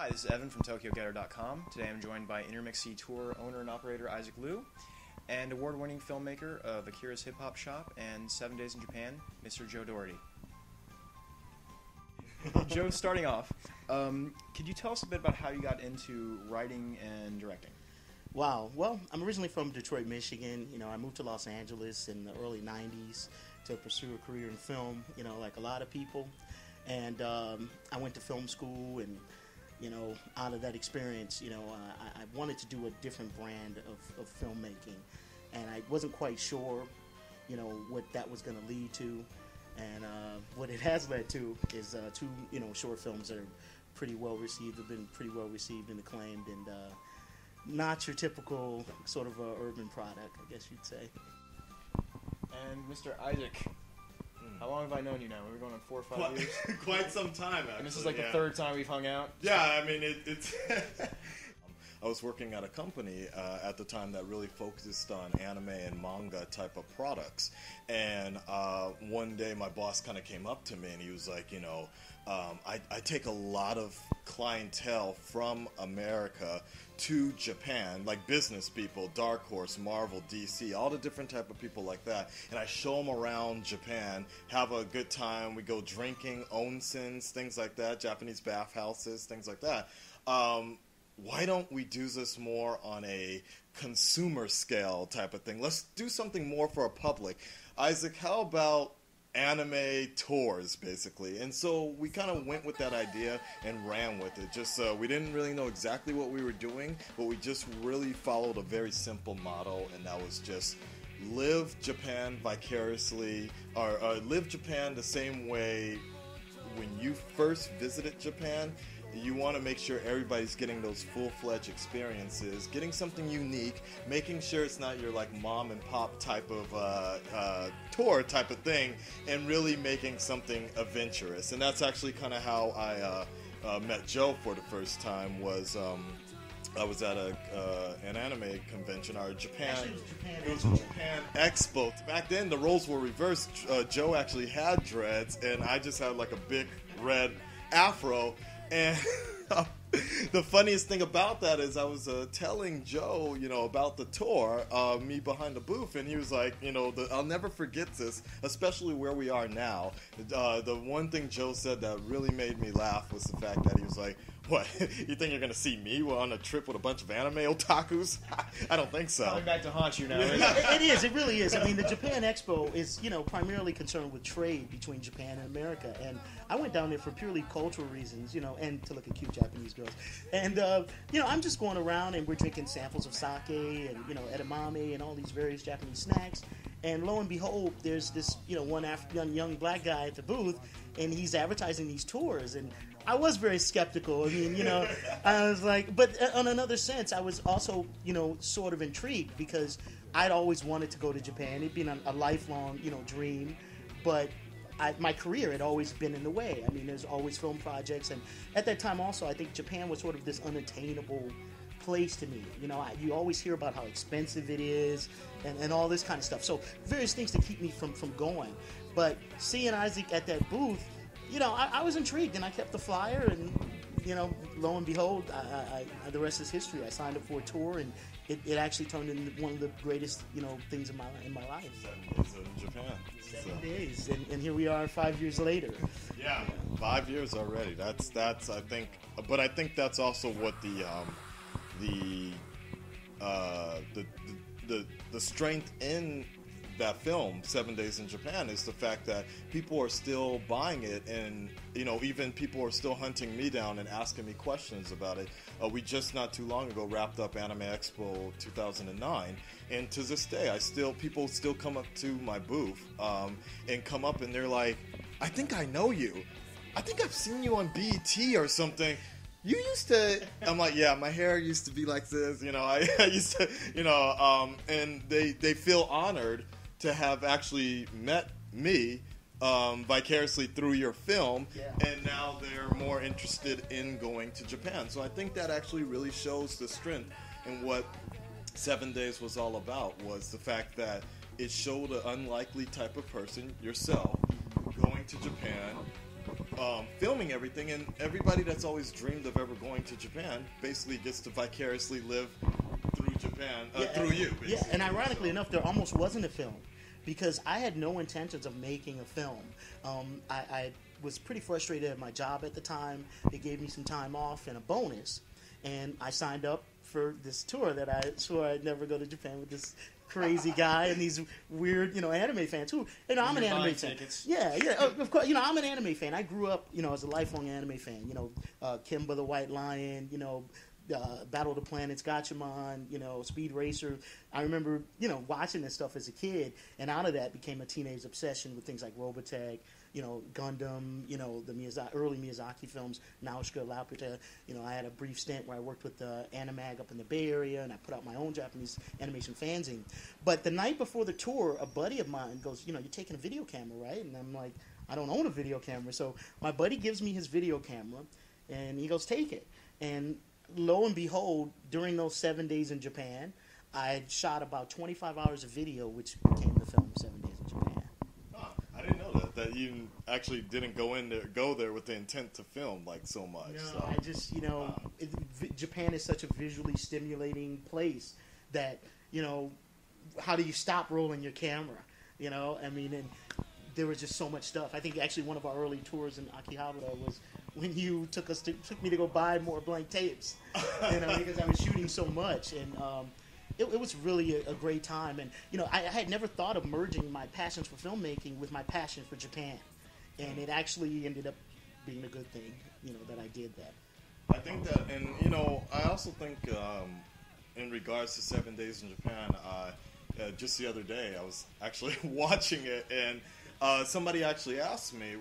Hi, this is Evan from TokyoGetter.com. Today I'm joined by Intermixi tour owner and operator Isaac Liu, and award-winning filmmaker of Akira's Hip Hop Shop and 7 Days in Japan, Mr. Joe Doughrity. Joe, starting off, could you tell us a bit about how you got into writing and directing? Wow. Well, I'm originally from Detroit, Michigan. I moved to Los Angeles in the early 90s to pursue a career in film, like a lot of people. And I went to film school, and, out of that experience, I wanted to do a different brand of filmmaking. And I wasn't quite sure, what that was going to lead to. And what it has led to is two, short films that are pretty well received, have been pretty well received and acclaimed, and not your typical sort of urban product, I guess you'd say. And Mr. Isaac, how long have I known you now? We're going on 4 or 5 years? Quite some time, actually. And this is like the third time we've hung out? Yeah, I mean, it's... I was working at a company at the time that really focused on anime and manga type of products. And one day my boss kind of came up to me and he was like, I take a lot of clientele from America to Japan, like business people, Dark Horse, Marvel, DC, all the different type of people like that. And I show them around Japan, have a good time. We go drinking, onsens, things like that, Japanese bathhouses, things like that. Why don't we do this more on a consumer scale type of thing? Let's do something more for a public. Isaac, how about anime tours, basically? And so we kind of went with that idea and ran with it. Just we didn't really know exactly what we were doing, but we just really followed a very simple motto, and that was just live Japan vicariously, or live Japan the same way when you first visited Japan. You want to make sure everybody's getting those full-fledged experiences, getting something unique, making sure it's not your like mom and pop type of tour type of thing, and really making something adventurous. And that's actually kind of how I met Joe for the first time. I was at an anime convention, or Japan. It was a Japan Expo. Back then, the roles were reversed. Joe actually had dreads, and I just had like a big red afro. And the funniest thing about that is I was telling Joe, about the tour, me behind the booth, and he was like, I'll never forget this, especially where we are now. The one thing Joe said that really made me laugh was the fact that he was like, what, you think you're going to see me on a trip with a bunch of anime otakus? I don't think so. Coming back to haunt you now. It is. It really is. I mean, the Japan Expo is, primarily concerned with trade between Japan and America. And I went down there for purely cultural reasons, and to look at cute Japanese girls. And, I'm just going around and we're drinking samples of sake and, edamame and all these various Japanese snacks. And lo and behold, there's this, one young black guy at the booth, and he's advertising these tours. And I was very skeptical. I mean, I was like, but on another sense, I was also, sort of intrigued because I'd always wanted to go to Japan. It'd been a lifelong, dream, but my career had always been in the way. I mean, there's always film projects, and at that time also, I think Japan was sort of this unattainable place to me. You always hear about how expensive it is and all this kind of stuff. So various things to keep me from going. But seeing Isaac at that booth, I was intrigued, and I kept the flyer, and, lo and behold, the rest is history. I signed up for a tour, and it actually turned into one of the greatest, things in my life. 7 days in Japan. 7 days, and here we are 5 years later. Yeah, 5 years already. That's I think, but I think that's also what the strength in that film, 7 Days in Japan, is the fact that people are still buying it, and even people are still hunting me down and asking me questions about it. We just not too long ago wrapped up Anime Expo 2009, and to this day, people still come up to my booth and come up and they're like, "I think I know you. I think I've seen you on BET or something. You used to," I'm like, "Yeah, my hair used to be like this, I used to, and they feel honored to have actually met me vicariously through your film, and now they're more interested in going to Japan." So I think that actually really shows the strength in what 7 Days was all about, was the fact that it showed an unlikely type of person, yourself, going to Japan, filming everything, and everybody that's always dreamed of ever going to Japan basically gets to vicariously live through Japan, through you. Basically. Yeah, and ironically enough, there almost wasn't a film because I had no intentions of making a film. I was pretty frustrated at my job at the time. They gave me some time off and a bonus, and I signed up for this tour that I swore I'd never go to Japan with this crazy guy and these weird, anime fans who, I'm an anime fan. Tickets. Yeah, of course, I'm an anime fan. I grew up, as a lifelong anime fan. Kimba the White Lion, Battle of the Planets, Gatchaman, Speed Racer. I remember, watching this stuff as a kid, and out of that became a teenage obsession with things like Robotech, Gundam, the early Miyazaki films, Nausicaa, Laputa. I had a brief stint where I worked with Animag up in the Bay Area, and I put out my own Japanese animation fanzine. But the night before the tour, a buddy of mine goes, you're taking a video camera, right? And I'm like, I don't own a video camera. So my buddy gives me his video camera, and he goes, take it. And lo and behold, during those 7 days in Japan, I had shot about 25 hours of video, which became the film 7 Days in Japan. I didn't know that you actually didn't go there with the intent to film so much. No, so. I just, Japan is such a visually stimulating place that, how do you stop rolling your camera? And there was just so much stuff. I think actually one of our early tours in Akihabara was when you took me to go buy more blank tapes, because I was shooting so much, and it was really a great time. And I had never thought of merging my passions for filmmaking with my passion for Japan, and it actually ended up being a good thing, that I did that. I think that, and I also think in regards to 7 Days in Japan, just the other day I was actually watching it, and somebody actually asked me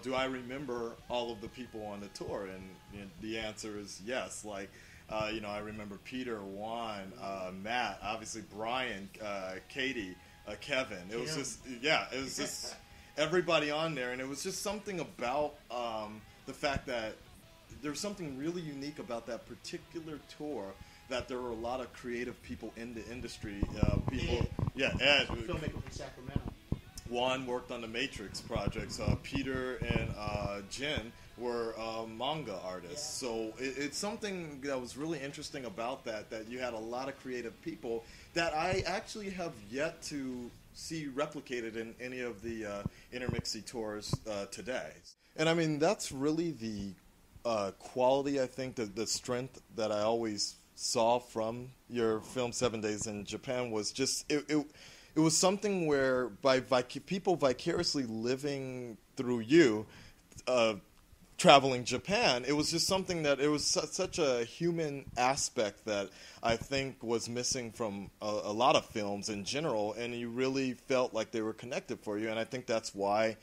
do I remember all of the people on the tour? And the answer is yes. I remember Peter, Juan, Matt, obviously Brian, Katie, Kevin. It was just everybody on there, and it was just something about the fact that there was something really unique about that particular tour. That there were a lot of creative people in the industry. Ed, filmmaker from Sacramento. Juan worked on the Matrix projects. Peter and Jen were manga artists. Yeah. So it's something that was really interesting about that you had a lot of creative people that I actually have yet to see replicated in any of the Intermixi tours today. And I mean, that's really the quality, I think, the strength that I always saw from your film 7 Days in Japan was just it was something where by people vicariously living through you traveling Japan, it was just something that it was such a human aspect that I think was missing from a lot of films in general, and you really felt like they were connected for you, and I think that's why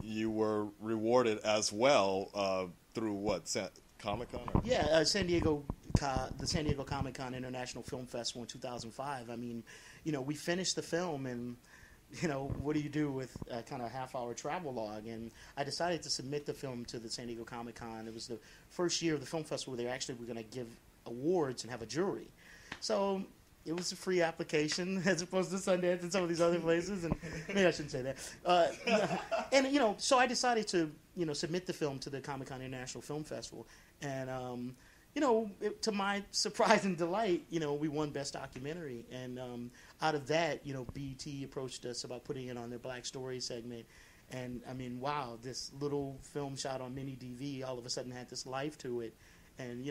you were rewarded as well through what, Comic-Con? Yeah, the San Diego Comic-Con International Film Festival in 2005. We finished the film, and what do you do with a kind of half-hour travel log? And I decided to submit the film to the San Diego Comic-Con. It was the first year of the film festival where they actually were going to give awards and have a jury. So it was a free application as opposed to Sundance and some of these other places. And maybe I shouldn't say that. And so I decided to submit the film to the Comic-Con International Film Festival, and to my surprise and delight, we won Best Documentary. And out of that, BET approached us about putting it on their Black Story segment. And, wow, this little film shot on mini DV all of a sudden had this life to it. And,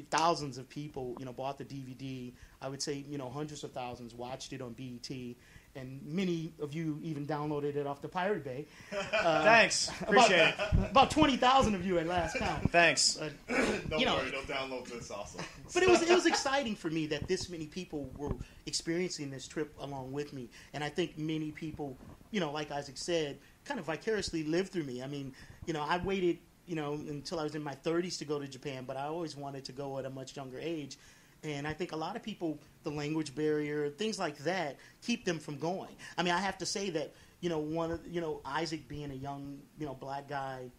thousands of people, bought the DVD. I would say, hundreds of thousands watched it on BET. And many of you even downloaded it off the Pirate Bay. Thanks. Appreciate it. About 20,000 of you at last count. Thanks. Don't worry, don't download this also. But it was exciting for me that this many people were experiencing this trip along with me. And I think many people, like Isaac said, kind of vicariously lived through me. I waited, until I was in my 30s to go to Japan, but I always wanted to go at a much younger age. And I think a lot of people, the language barrier, things like that, keep them from going. I have to say that, Isaac being a young, black guy,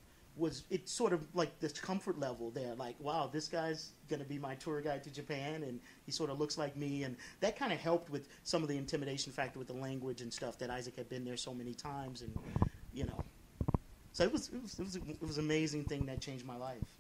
it's sort of like this comfort level there. Like, wow, this guy's going to be my tour guide to Japan, and he sort of looks like me. And that kind of helped with some of the intimidation factor with the language and stuff that Isaac had been there so many times. And, So it was an amazing thing that changed my life.